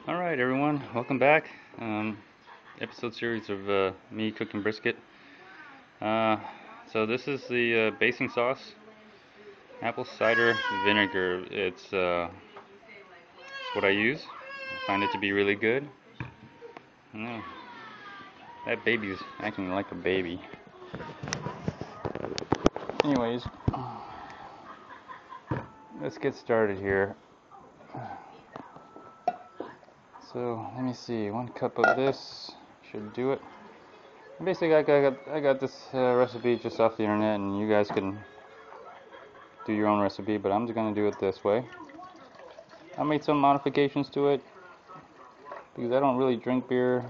Alright everyone, welcome back. Episode series of me cooking brisket. So this is the basing sauce, apple cider vinegar. It's what I use. I find it to be really good. That baby's acting like a baby. Anyways, let's get started here. So let me see, 1 cup of this should do it. Basically, I got this recipe just off the internet, and you guys can do your own recipe, but I'm just gonna do it this way. I made some modifications to it because I don't really drink beer.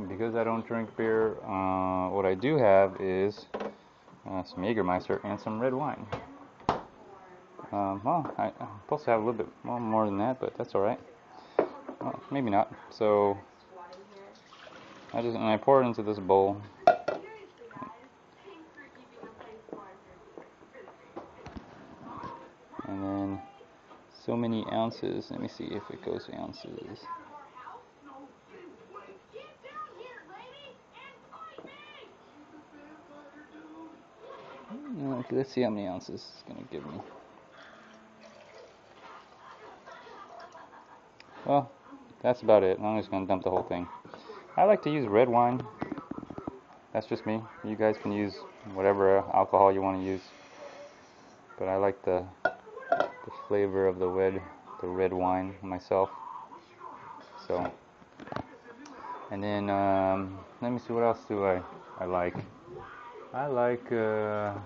Because I don't drink beer, what I do have is some Jägermeister and some red wine. I'm supposed to have a little bit more than that, but that's alright. Well, maybe not. So I pour it into this bowl. And then so many ounces. Let me see if it goes ounces. Let's see how many ounces it's going to give me. Well, that's about it. I'm just going to dump the whole thing. I like to use red wine. That's just me. You guys can use whatever alcohol you want to use. But I like the flavor of the red wine myself. So, and then let me see, what else do I like. I like a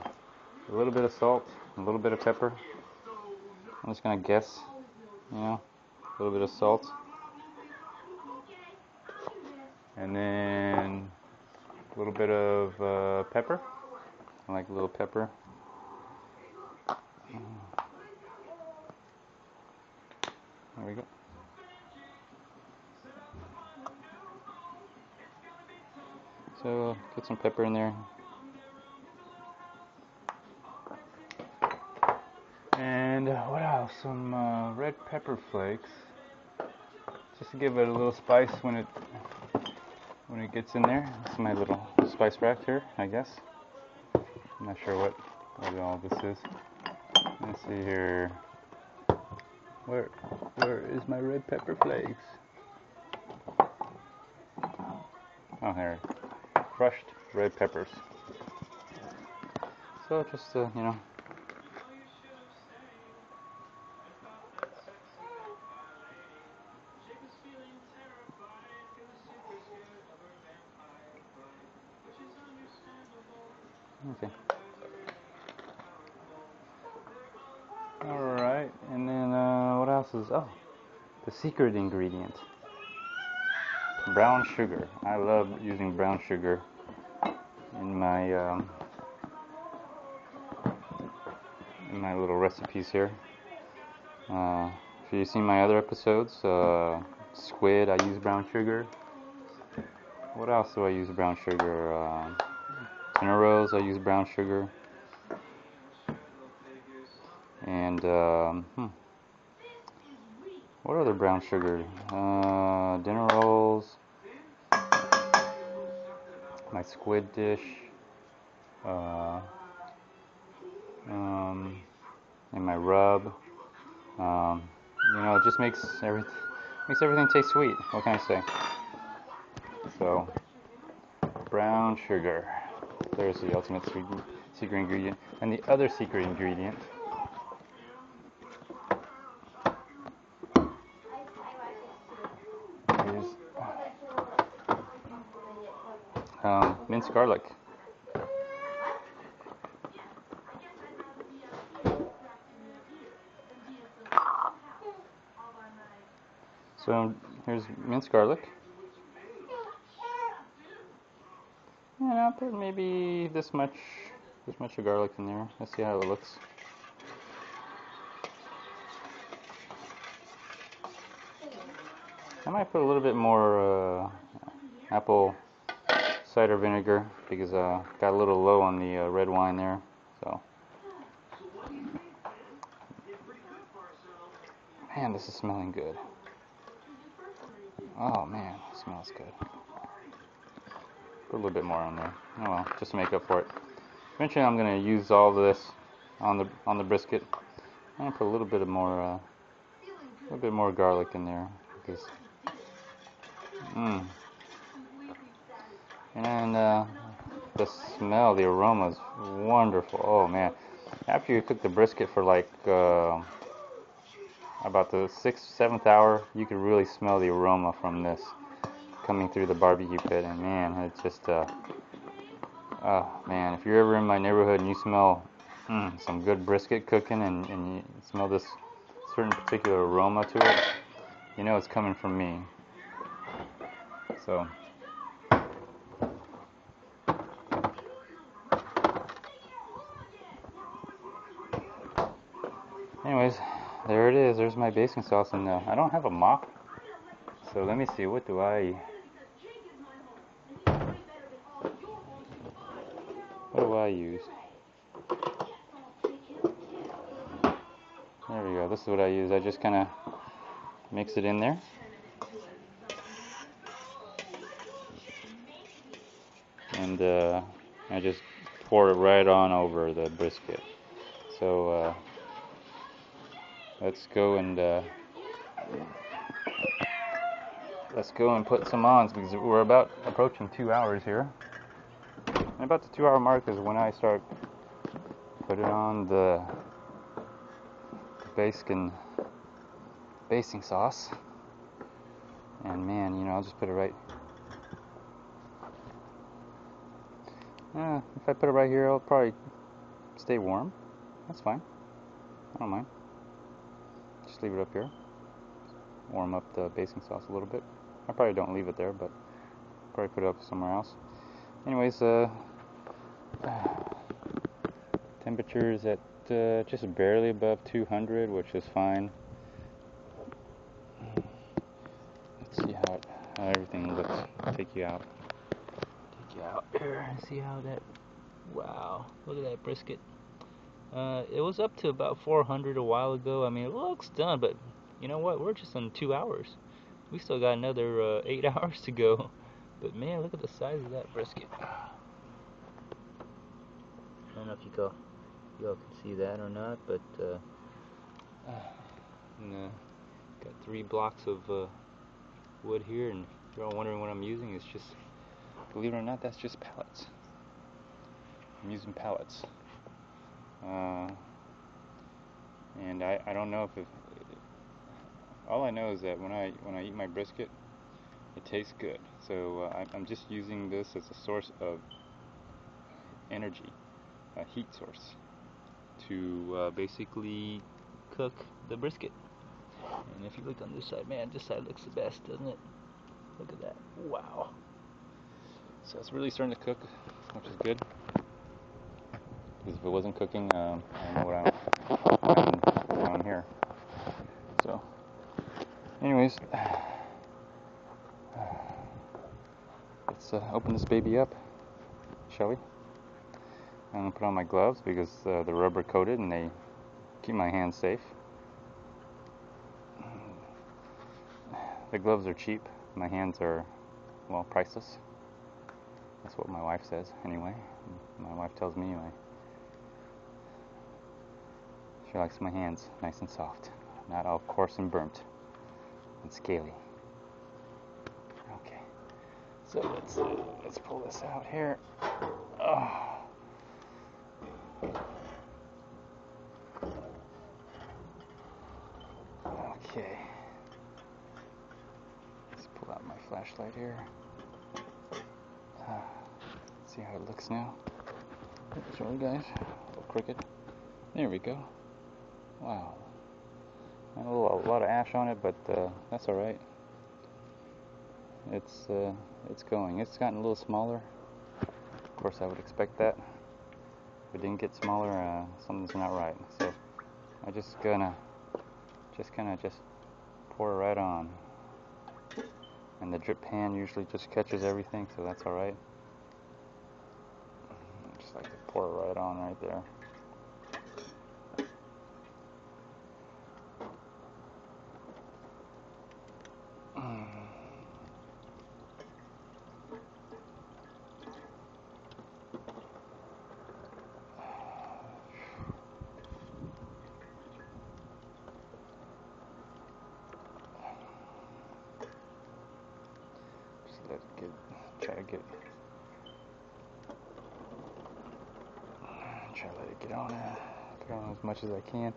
little bit of salt, a little bit of pepper. I'm just gonna guess, a little bit of salt, and then a little bit of pepper. I like a little pepper. There we go. So get some pepper in there. And what else? Some red pepper flakes, just to give it a little spice when it gets in there. It's my little spice rack here, I guess. I'm not sure what all this is. Let's see here. Where is my red pepper flakes? Oh, here. Crushed red peppers. So just okay. Alright, and then what else is, the secret ingredient. Brown sugar. I love using brown sugar in my little recipes here. If you've seen my other episodes, squid, I use brown sugar. What else do I use brown sugar? Dinner rolls, I use brown sugar. And what other brown sugar? Dinner rolls, my squid dish, and my rub. It just makes everything taste sweet. What can I say? So, brown sugar. There's the ultimate secret ingredient. And the other secret ingredient is minced garlic. So here's minced garlic. And I'll put maybe this much of garlic in there. Let's see how it looks. I might put a little bit more apple cider vinegar because got a little low on the red wine there. So Man, this is smelling good. Oh man, it smells good. Put a little bit more on there. Oh well, just to make up for it. Eventually, I'm gonna use all of this on the brisket. I'm gonna put a little bit more garlic in there because. And the smell, the aroma is wonderful. Oh man! After you cook the brisket for like about the 6th, 7th hour, you can really smell the aroma from this coming through the barbecue pit. And man, it's just oh man, if you're ever in my neighborhood and you smell some good brisket cooking and you smell this certain particular aroma to it, you know it's coming from me. So. Anyways, there it is. There's my basting sauce, and I don't have a mop, so let me see. What do I use? There we go. This is what I use. I just kind of mix it in there, and I just pour it right on over the brisket. So let's go and put some on because we're about approaching 2 hours here. And about the 2 hour mark is when I start putting on the basting sauce. And man, you know, I'll just put it right. If I put it right here, it'll probably stay warm. That's fine. I don't mind. Just leave it up here. Warm up the basting sauce a little bit. I probably don't leave it there, but probably put it up somewhere else. Anyways, temperature is at just barely above 200, which is fine. Let's see how everything looks. Take you out here and see how that. Wow, look at that brisket. It was up to about 400 a while ago. I mean, it looks done, but you know what? We're just on 2 hours. We still got another 8 hours to go. But man, look at the size of that brisket. I don't know if y'all can see that or not, but got 3 blocks of wood here, and if you're all wondering what I'm using, it's just, believe it or not, that's just pallets. I'm using pallets. And I don't know if all I know is that when I eat my brisket, it tastes good. So I'm just using this as a source of energy, a heat source, to basically cook the brisket. And if you look on this side, man, this side looks the best, doesn't it? Look at that. Wow. So it's really starting to cook, which is good. Because if it wasn't cooking, I don't know what I'm here. So, anyways, let's open this baby up, shall we? I'm gonna put on my gloves because they're rubber coated and they keep my hands safe. The gloves are cheap. My hands are, well, priceless. That's what my wife says, anyway. My wife tells me she likes my hands nice and soft, not all coarse and burnt and scaly. Okay, so let's pull this out here. Oh. Okay, let's pull out my flashlight here. See how it looks now. Sorry guys, a little crooked. There we go. Wow. A lot of ash on it, but that's all right. It's going. It's gotten a little smaller. Of course, I would expect that. If it didn't get smaller, something's not right. So I just kind of pour it right on. And the drip pan usually just catches everything, so that's all right. I just like to pour it right on right there. brisket. Try to let it get on. Throw on as much as I can.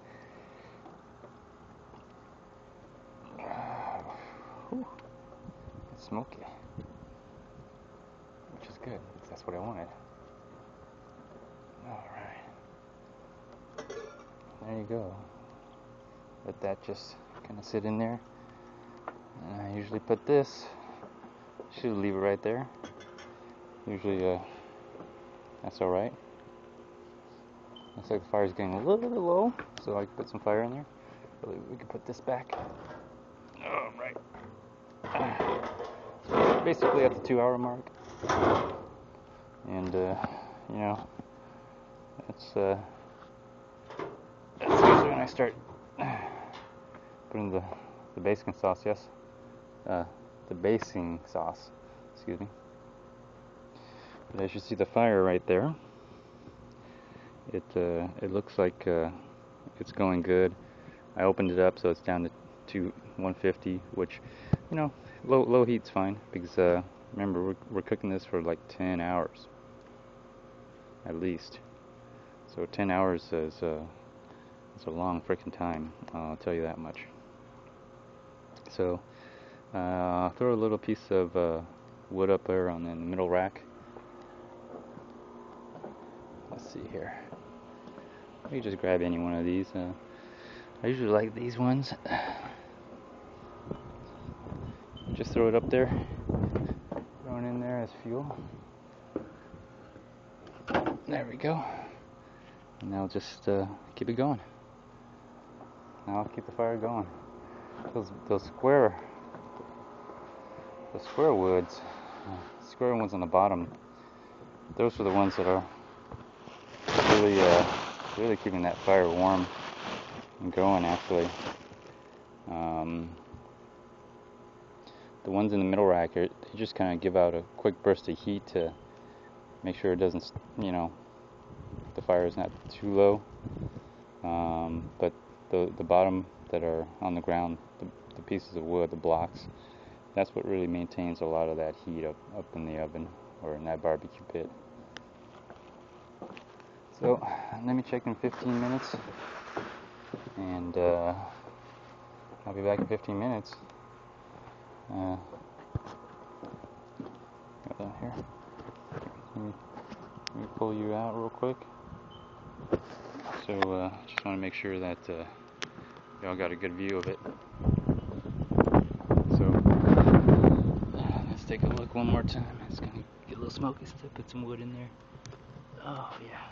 It's smoky, which is good because that's what I wanted. Alright, there you go. Let that just kind of sit in there. And I usually put this, should leave it right there. Usually that's alright. Looks like the fire's getting a little bit low, so I can put some fire in there. We can put this back. Alright. So basically at the 2-hour mark. And you know, that's usually when I start putting the basting sauce, yes? The basting sauce, excuse me. But as you see the fire right there, it looks like it's going good. I opened it up so it's down to 150, which, you know, low heat's fine because remember we're cooking this for like 10 hours at least. So 10 hours is a long freaking time. I'll tell you that much. So throw a little piece of wood up there on the middle rack. Let's see here. You just grab any one of these. I usually like these ones. Just throw it up there. Throw it in there as fuel. There we go. And now just keep it going. Now I'll keep the fire going. Those square woods, square ones on the bottom. Those are the ones that are really keeping that fire warm and going. Actually, the ones in the middle rack, they just kind of give out a quick burst of heat to make sure it doesn't, you know, the fire is not too low. But the bottom that are on the ground, the pieces of wood, the blocks, that's what really maintains a lot of that heat up in the oven or in that barbecue pit. So let me check in 15 minutes, and I'll be back in 15 minutes. Got that here. Let me pull you out real quick. So just want to make sure that y'all got a good view of it. So let's take a look one more time. It's gonna get a little smoky since I put some wood in there. Oh yeah.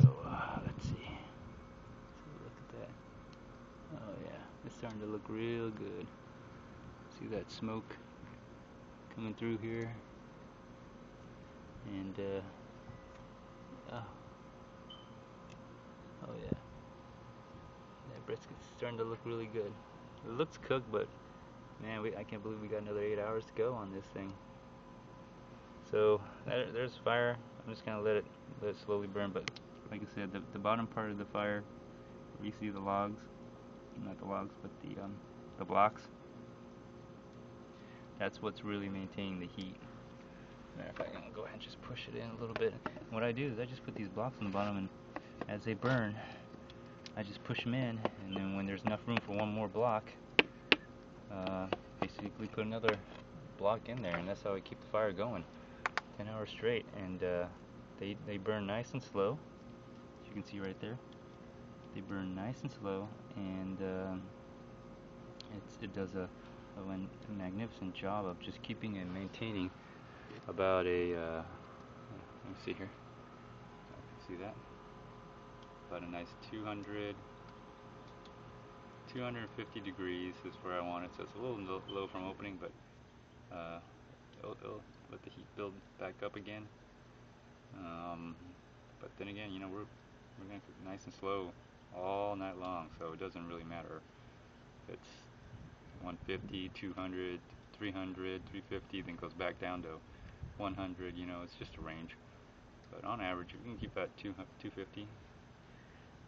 So let's see. Look at that. Oh yeah, it's starting to look real good. See that smoke coming through here, and oh yeah, that brisket's starting to look really good. It looks cooked, but man, I can't believe we got another 8 hours to go on this thing. So there's fire. I'm just gonna let it slowly burn. But like I said, the bottom part of the fire, where you see the logs, not the logs, but the blocks. That's what's really maintaining the heat. Matter of fact, I'm gonna go ahead and just push it in a little bit. And what I do is I just put these blocks on the bottom, and as they burn, I just push them in, and then when there's enough room for one more block, basically put another block in there, and that's how I keep the fire going 10 hours straight. And they burn nice and slow, as you can see right there. They burn nice and slow, and it does a magnificent job of just keeping and maintaining about a let me see here, see that, about a nice 250 degrees is where I want it. So it's a little low from opening, but it'll let the heat build back up again. But then again, you know, we're gonna cook nice and slow all night long, so it doesn't really matter if it's 150, 200, 300, 350, then goes back down to 100. You know, it's just a range. But on average, if you can keep that 250,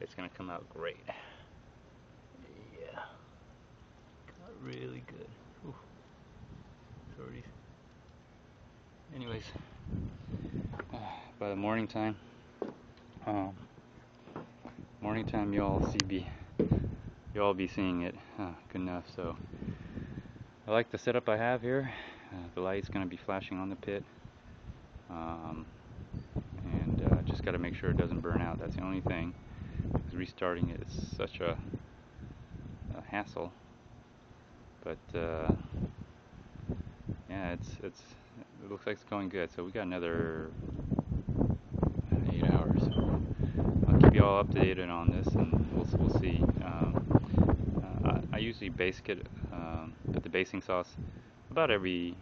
it's gonna come out great. Yeah, got really good. Ooh. already. Anyways, by the morning time, you'll be seeing it. Good enough. So I like the setup I have here. The light's going to be flashing on the pit, and just got to make sure it doesn't burn out. That's the only thing. Because restarting it is such a hassle. But yeah, it looks like it's going good. So we got another 8 hours. I'll keep you all updated on this, and we'll see. I usually put the basting sauce about every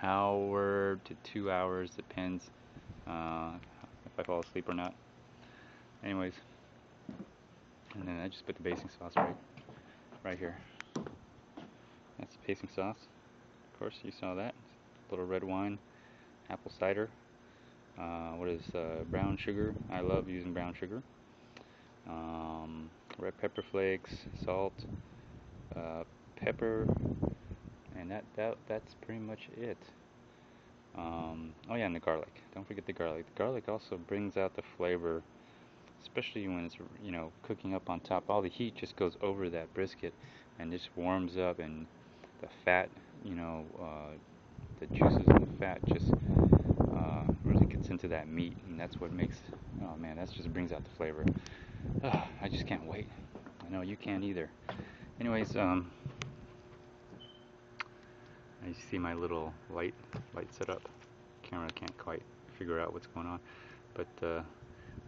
hour to 2 hours, depends if I fall asleep or not. Anyways, and then I just put the basting sauce right here. That's the basting sauce. Of course, you saw that. A little red wine, apple cider. Brown sugar. I love using brown sugar. Red pepper flakes, salt, pepper, and that's pretty much it. Oh yeah, and the garlic. Don't forget the garlic. The garlic also brings out the flavor, especially when it's cooking up on top. All the heat just goes over that brisket and just warms up, and the fat, the juices and the fat just really gets into that meat, and that's what makes. Oh man, that just brings out the flavor. I just can't wait. I know you can't either. Anyways, I see my little light setup. Camera can't quite figure out what's going on, but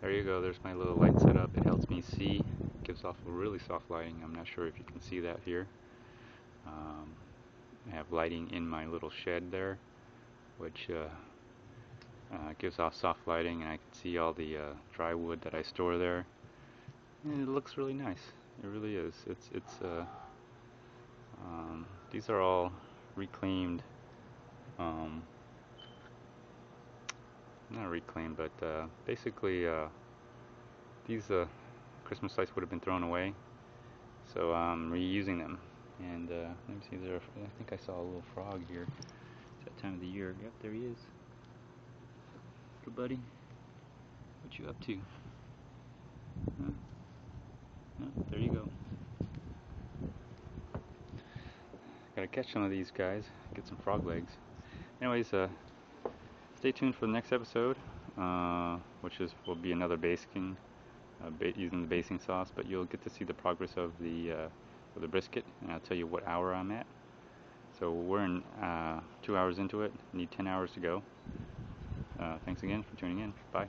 there you go. There's my little light setup. It helps me see. It gives off a really soft lighting. I'm not sure if you can see that here. I have lighting in my little shed there, which gives off soft lighting, and I can see all the dry wood that I store there. And it looks really nice. It really is. These are all reclaimed. Not reclaimed, but basically these Christmas lights would have been thrown away, so I'm reusing them. And let me see, I think I saw a little frog here. It's that time of the year. Yep, there he is. Little buddy, what you up to? Huh? Oh, there you go. Gotta catch some of these guys, get some frog legs. Anyways, stay tuned for the next episode, which will be another basting, using the basting sauce. But you'll get to see the progress of the brisket, and I'll tell you what hour I'm at. So we're in 2 hours into it. Need 10 hours to go. Thanks again for tuning in. Bye.